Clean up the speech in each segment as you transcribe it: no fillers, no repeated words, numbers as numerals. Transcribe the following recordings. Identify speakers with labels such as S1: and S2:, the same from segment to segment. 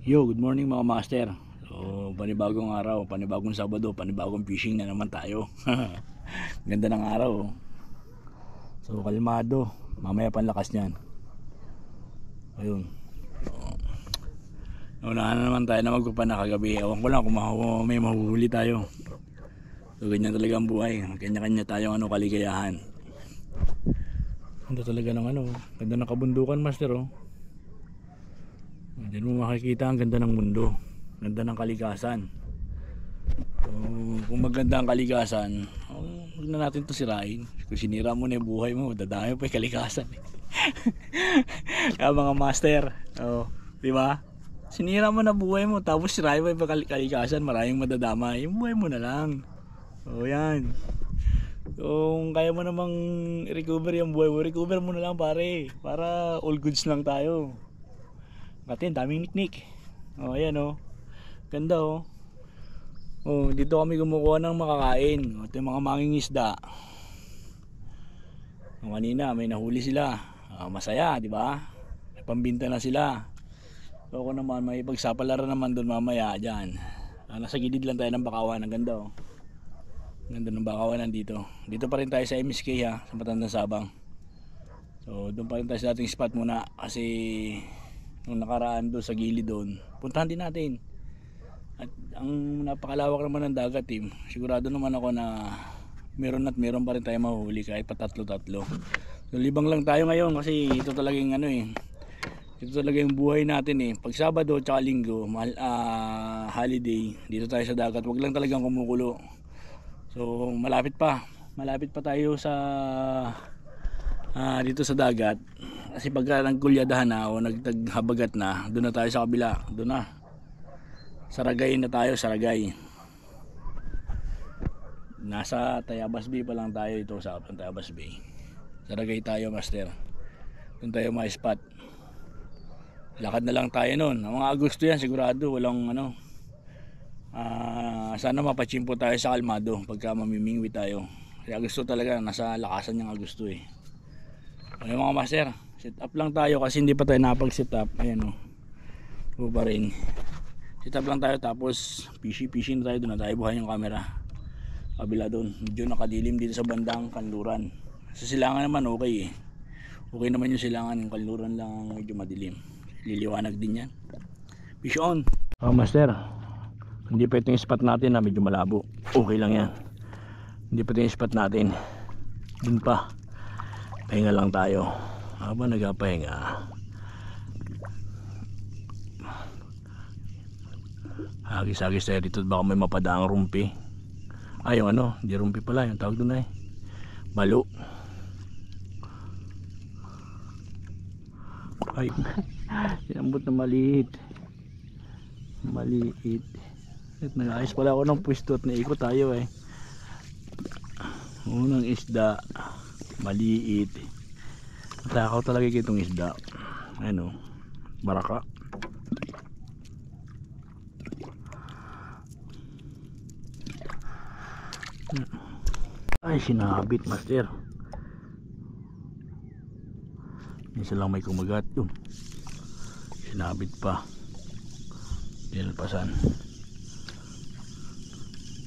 S1: Yo, good morning mga master. So, panibagong araw, panibagong Sabado, panibagong fishing na naman tayo. Ganda ng araw. So, kalmado. Mamaya panlakas niyan. Ayun. Unahan na naman tayo na magpapana kagabi. Ewan ko lang kung may mahuhuli tayo. So, ganyan talaga ang buhay. Kanya-kanya tayong kaligayahan. Ganda talaga ng ganda ng kabundukan, master. Diyan mo makikita ang ganda ng mundo, ganda ng kalikasan. So, kung maganda ang kalikasan, huwag na natin to sirain. Kung sinira mo na yung buhay mo, dadami pa yung kalikasan. Kaya mga master, di ba? Sinira mo na buhay mo, tapos sirain mo yung kalikasan, maraming madadama. Yung buhay mo na lang. Yan. Kung kaya mo namang recover yung buhay mo, recover mo na lang pare. Para all goods lang tayo. Katin, daming niknik. Ayan ganda dito kami kumukuha ng makakain. Ito yung mga mangingisda. Kanina may nahuli sila. Masaya, di ba? May pambinta na sila. So ako naman may pagsapalaran naman doon mamaya diyan. Nasa gilid lang tayo ng bakawan. Ang ganda Ganda ng bakawan dito. Dito pa rin tayo sa MSK sa Matandang Sabang. So doon pa rin tayo sa ating spot muna kasi nung nakaraan doon sa gilid doon, puntahan din natin. At ang napakalawak naman ng dagat, sigurado naman ako na meron pa rin tayo mahuhuli kahit pa tatlo. So libang lang tayo ngayon kasi ito talagang ito talaga yung buhay natin pag Sabado at Linggo, holiday, dito tayo sa dagat. Wag lang talagang kumukulo. So malapit pa tayo sa dito sa dagat. Kasi pagka nagkulyadahan na o nagtaghabagat na, doon na tayo sa kabila. Doon na. Saragay na tayo, Saragay. Nasa Tayabas Bay pa lang tayo ito sa Tayabas Bay. Saragay tayo, master. Doon tayo ma-spot. Lakad na lang tayo noon. Ang mga Agosto yan, sigurado. Walang sana mapachimpo tayo sa kalmado pagka mamimingwi tayo. Kasi Agosto talaga, nasa lakasan yung Agosto Ayun mga master, set up lang tayo kasi hindi pa tayo napag-set up. Ayan pa rin. Set up lang tayo tapos fishing na tayo. Doon na tayo buhay yung camera. Kabila doon, medyo nakadilim dito sa bandang kanluran. Sa silangan naman okay okay naman yung silangan. Yung kanluran lang medyo madilim. Liliwanag din yan. Fish on. Master, hindi pa ito yung spot natin medyo malabo. Okay lang yan. Hindi pa ito yung spot natin. Doon pa. Pahinga lang tayo habang nagpapahinga. Hagis-hagis tayo dito, baka may mapadaang rumpi. Yung di rumpi pala yung tawag doon balo. Sinambot na maliit at nag-ayos pala ako ng pwesto at naikot tayo unang isda maliit. Matakaw talaga itong isda. Baraka. Ay, sinabit, master. Isa lang may kumagat yun. Sinabit pa. Dinalpasan.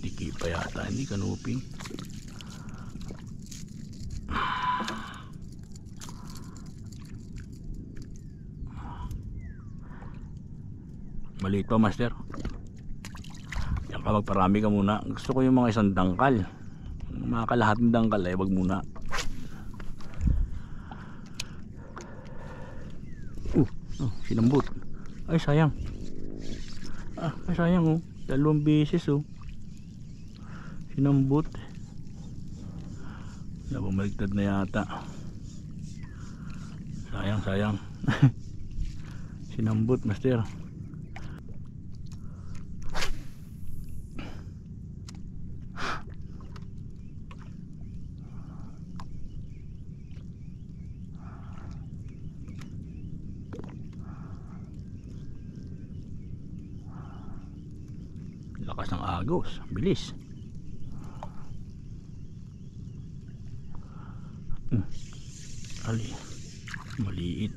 S1: Diki pa yata, hindi kanuping. Maliit pa, master. Yan ka, magparami ka muna. Gusto ko yung mga isang dangkal. Mga kalahating dangkal wag muna. Sinambot. Ay sayang. Ay sayang dalawang beses sinambot. Bumaliktad na yata. Sayang. Sinambot, master. Lakas ng agos, bilis. Maliit.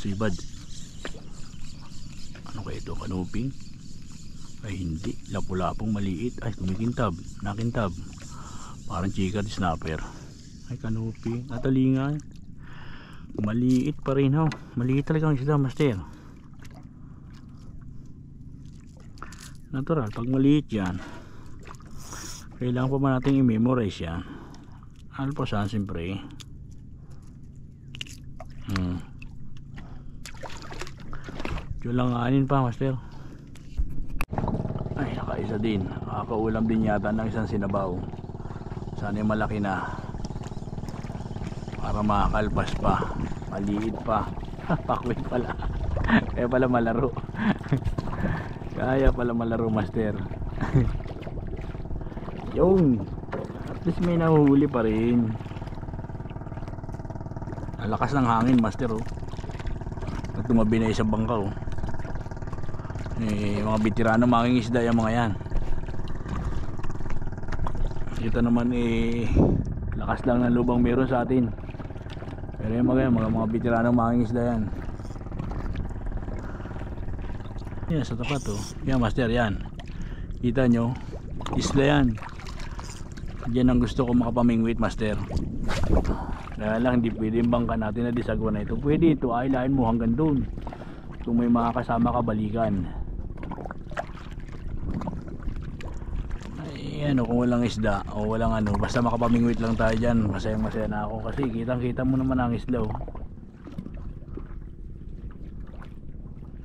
S1: Sibad. Ano kaya ito? Kanuping? Ay hindi, lapu-lapong maliit. Ay kumikintab, nakintab. Parang chika di snapper. Ay kanuping, atalingan. Maliit pa rin ho. Maliit talaga ang isda, master. Natural, pag maliit yan, kailangan pa ba natin i-memorize yan? Alpasan siyempre. Langanin pa, master. Ay, nakaisa din. Nakakaulam din yata ng isang sinabaw. Sana yung malaki na para makakalpas pa. Maliit pa. Pakwit pala. Kaya pala malaro. Kaya pala malaro, master. Yung at least may nahuhuli pa rin. Ang lakas ng hangin, master, oh. At tumabi na isang bangka, oh. Mga veterano making isda yung mga yan. Ito naman lakas lang ng lubang meron sa atin. Pero yung mga veterano making isda yan. Yan sa tapat, oh. Yan, master, yan. Kita nyo, isla yan. Diyan ang gusto ko makapamingwit, master. Kaya lang hindi pwede yung bangka natin na disagwa na ito. Pwede ito, ailahin mo hanggang doon. Kung may mga kasama ka, balikan. Ay, ano, kung walang isda o walang ano, basta makapamingwit lang tayo dyan, masayang masaya na ako. Kasi kitang kita mo naman ang isla, oh.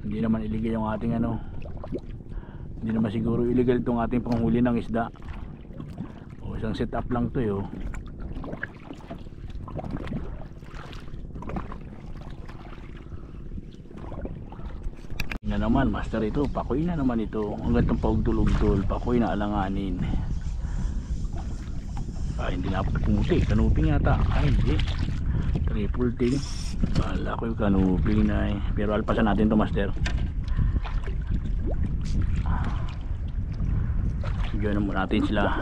S1: Hindi naman illegal yung ating ano. Hindi naman siguro illegal itong ating panghuli ng isda. O isang set up lang to, yo. Na naman, master, ito pakoy na naman ito. Hanggang itong paugtulog-tul, pakoy na alanganin. Ay, hindi na pumuti. Kanuping yata. Ay, hindi. Triple ting. Wala ko yung kanuping na, eh. Pero alpasan natin to, master. Bigyan na muna natin sila.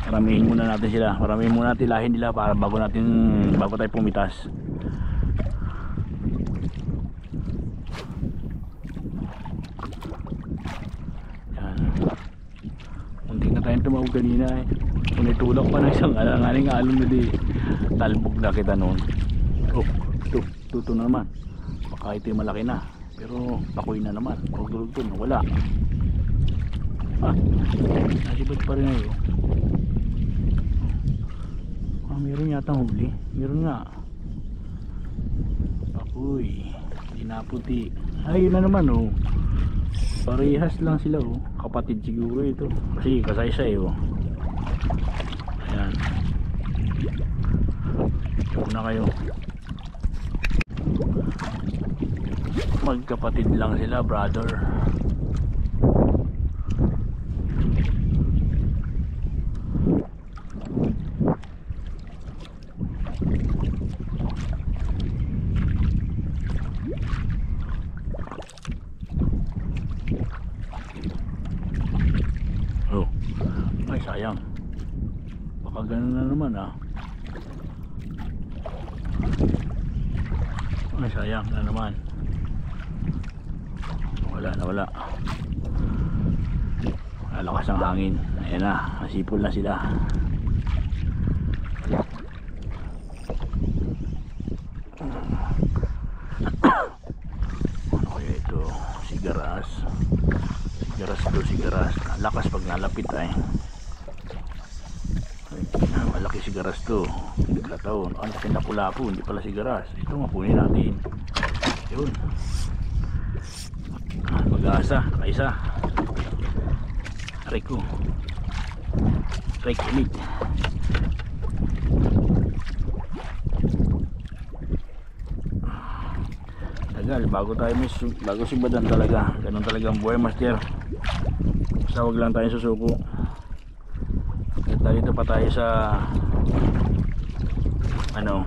S1: Paramihin muna natin sila. Paramihin muna natin lahin nila para bago tayo pumitas. Yan. Muntik na tayong tumawag kanina, eh. Punitulak pa ng isang alanganing alon na di. Talbog na kita noon. Oh, tuto na naman. Baka ito yung malaki na. Pero pakoy na naman. Pagdulog-tul, wala. Nasibad pa rin ayo. Meron yata huli. Meron nga. Pakoy. Hindi na puti. Ay, yun na naman, oh. Parehas lang sila, oh. Kapatid siguro ito. Kasi kasay-say, oh. Ayan. Ito na kayo. Magkapatid lang sila, brother. Oh, ay sayang. Baka ganun na naman, ah. Ay sayang na naman. Wala. Lakas ang hangin. Ayan na, masipol na sila. Ano kaya ito? Sigaras. Sigaras. Lakas pag nalapit, ay. Malaki sigaras to. Hindi kataon. Ang laki na pula-po. Hindi pala sigaras. Ito mapunin natin. Yun. Mag-aasa. Kaisa. Reko. Reko ulit. Tagal. Bago sibadan talaga. Ganun talaga ang buhay, master. Basta wag lang tayo susuko. Dito pa tayo sa ano,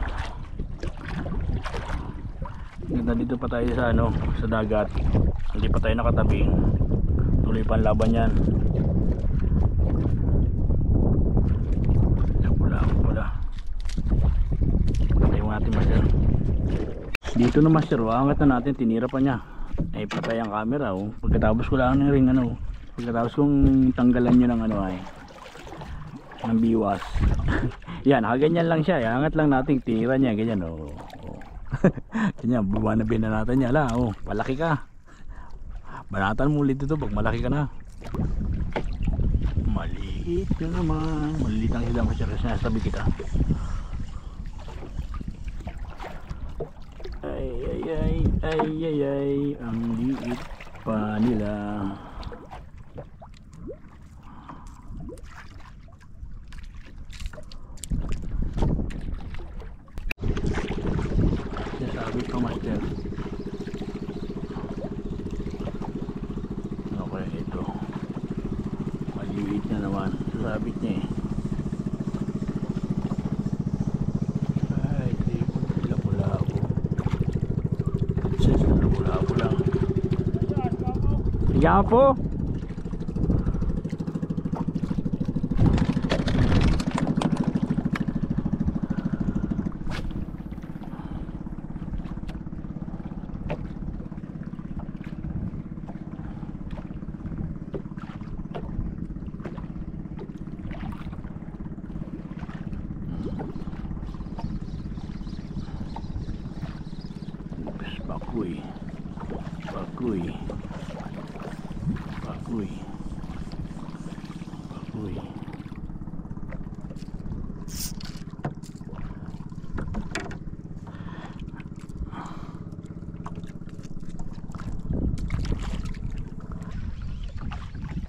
S1: dito pa tayo sa ano, sa dagat. Hindi pa tayo nakatabi. Tuloy pa ang laban yan. Wala. Tayo natin, master. Dito na master, angat na natin, tinira pa niya. Ay patay ang camera oh. Pagkatapos ko lang ng ring ano. Pagkatapos kong tanggalan niyo ng ano ay ng biwas. Yan, nakaganyan lang siya. Angat lang natin, tinira niya ganyan oh. Oh. Ganyan, buwanabin na natin niya la oh. Malaki ka. Banatan mo ulit ito pag malaki ka na. Maliit yun naman. Maliit lang sila masyari na sabi kita. Ay, ang liit pa nila. Sabi ko master. Okay, ito. Maliit na naman. Sabit niya eh. Yan po. Bakuy. Bakuy. Bakuy. Bakuy.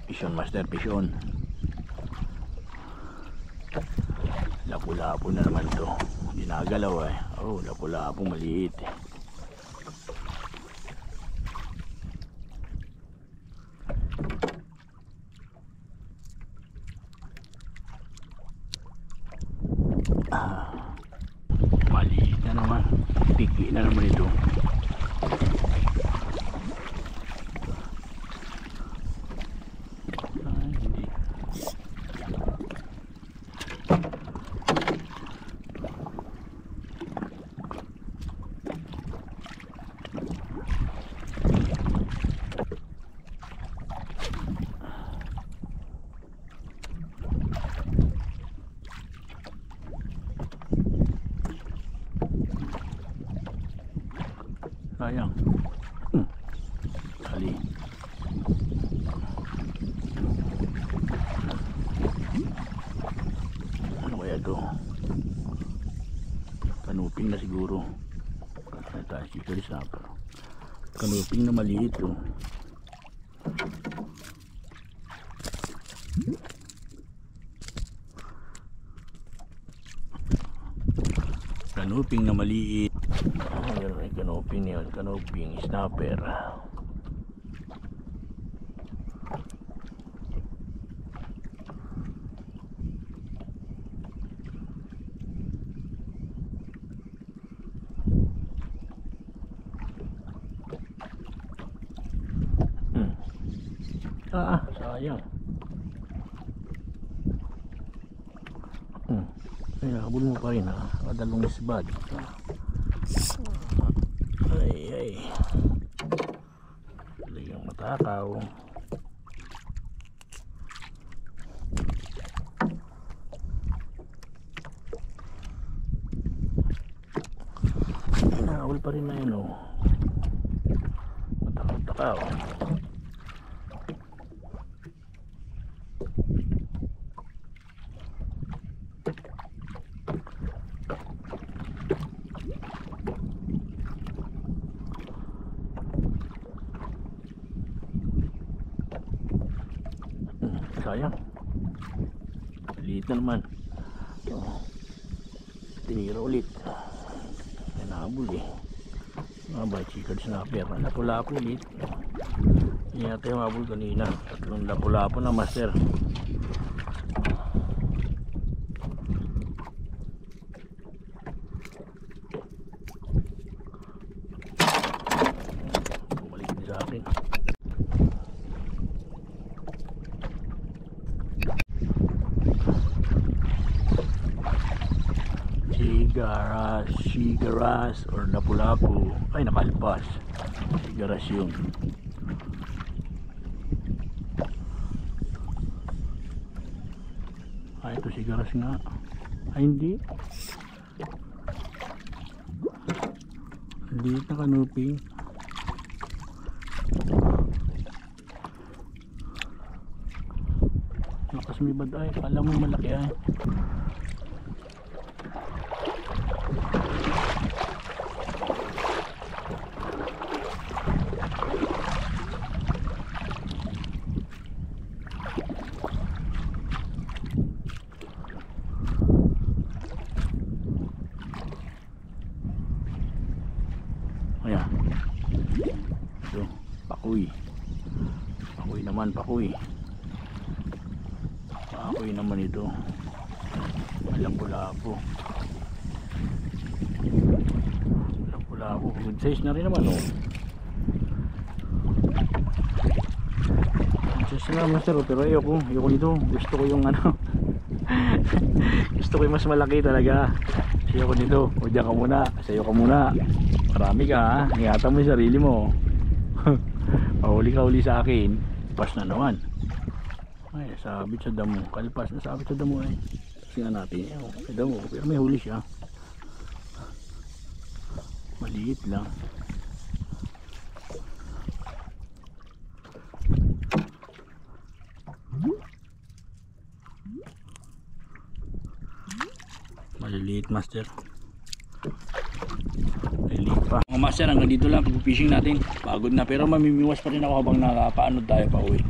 S1: Pishon master, pishon. Lapu-lapu na naman to. Ginagalaw eh. Oh, lapu-lapu maliit eh. Maliit na naman, piki na naman ito. Hindi. Sayang. Kali. Ano kaya ito? Kanuping na siguro. Kanuping na maliit oh. Kanuping na maliit. Ayun, may kanuping yun. Kanuping snapper. Sayang. Ay, habol mo pa rin ha. Kadalong isbad. Ay. Talagang matakaw. Nakawal pa rin na yun oh. Matakaw. Sayang. Liit na naman. Tinira ulit. Nanabol eh. Mabay chikard snapper. Lapu-lapu ulit. Hindi natin yung mabul kanina. Tatlong lapu-lapu na master. Bumalik din sa akin. Sigaras or lapu-lapu. Ay, nakalpas. Sigaras yun. Ay, ito sigaras nga. Ay, hindi. Liit na kanuping. Lakas may bad ay. Kala mo malaki ay. Ayan. Ito, pakuy. Pakuy naman, pakuy. Pakuy naman ito. Lapu-lapu. Lapu-lapu. Good size na rin naman, oh. Good size na naman, sir. Pero ayoko nito. Gusto ko yung ano. Gusto ko yung mas malaki talaga. Sayo ko nito. O diyan ka muna. Sayo ka muna. Marami ka, ha. Ingatan mo yung sarili mo. Mahuli ka uli sa akin. Pas na naman. Ay, sabit sa damo. Kalpas na sabit sa damo eh. Tingnan natin. Sa damo. Pero may huli siya. Maliit lang. Maliliit, master. Maliliit pa. Mga master, hanggang dito lang pag-fishing natin. Pagod na, pero mamimiwas pa rin ako habang nakapaanod tayo pa uwi.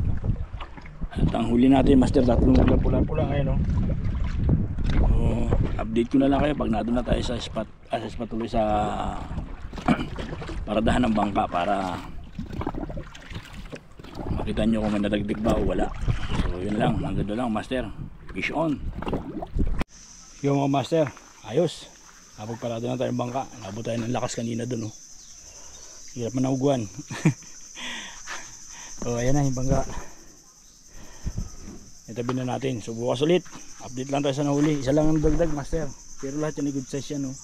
S1: At ang huli natin, master, tatlong pula-pula ngayon, oh. Update ko na lang kayo pag nandun na tayo sa spot, sa spot tuloy sa paradahan ng bangka para makita nyo kung may nadagdig ba o wala. So yun lang, hanggang doon lang, master. Fish on. Yung mga master, ayos. Napagparado na tayo ng bangka. Nabot tayo ng lakas kanina doon, oh. Hirap manahuguan. So ayan na yung bangka. Itabi na natin. So bukas ulit. Update lang tayo sa nahuli. Isa lang ang dagdag, master. Pero lahat yan ay good size yan, oh.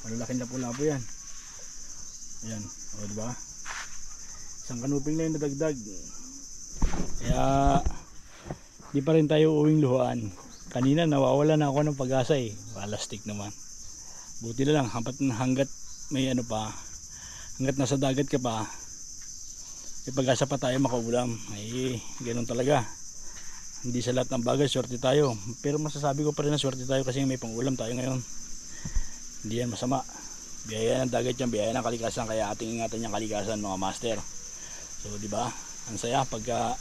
S1: Malalaking lapu-lapu yan. Ayan. O, diba? Isang kanuping na yung nadagdag. Kaya di pa rin tayo uwing luhaan. Kanina nawawala na ako ng pag-asa eh. Balastik naman. Buti na lang hanggat may ano pa, hanggat nasa dagat ka pa, may pag-asa pa tayo makaulam. Ay, ganoon talaga. Hindi sa lahat ng bagay swerte tayo. Pero masasabi ko pa rin na swerte tayo kasi may pang-ulam tayo ngayon. Hindi yan masama. Biyaya ng dagat yan, biyaya ng kalikasan, kaya ating ingatan yung kalikasan, mga master. So, di ba? Ang saya pagka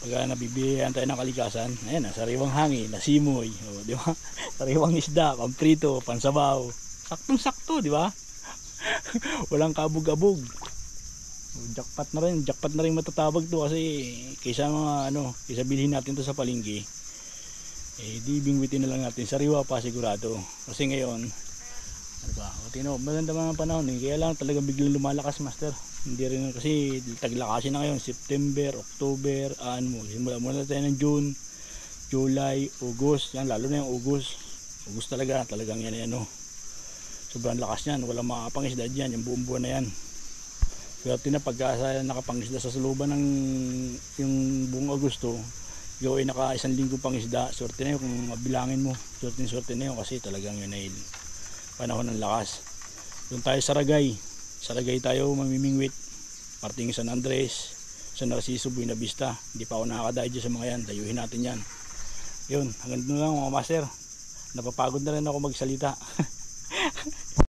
S1: nabibiyayan tayo ng kalikasan. Ayan, sariwang hangin, nasimoy, o, di ba? Sariwang isda, pamprito, pansabaw. Saktong-sakto, di ba? Walang kabog-abog. Jackpot na rin matatawag to kasi kaysa mga kaysa bilhin natin to sa palengke. Eh di bingwitin na lang natin, sariwa pa sigurado. Kasi ngayon, ano ba? Maganda mga panahon eh. Kaya lang talagang biglang lumalakas, master. Hindi rin kasi taglakasin na ngayon, September, October, simula muna tayo ng June, July, August, yan lalo na yung August. August talagang yan sobrang lakas niyan, walang makapangisda diyan, yung buong buwan na yan. Swerte na pagka nakapangisda sa saluban ng yung buong Agosto, ikaw ay naka isang linggo pangisda, swerte na yun kung mabilangin mo. Swerte na yun kasi talagang yun ay panahon ng lakas. Doon tayo sa Saragay tayo mamimingwit. Parting San Andres, San Narciso, Buena Vista. Hindi pa ako nakakadayo dyan sa mga yan. Dayuhin natin yan. Yun, hanggang doon lang mga master. Napapagod na rin ako magsalita.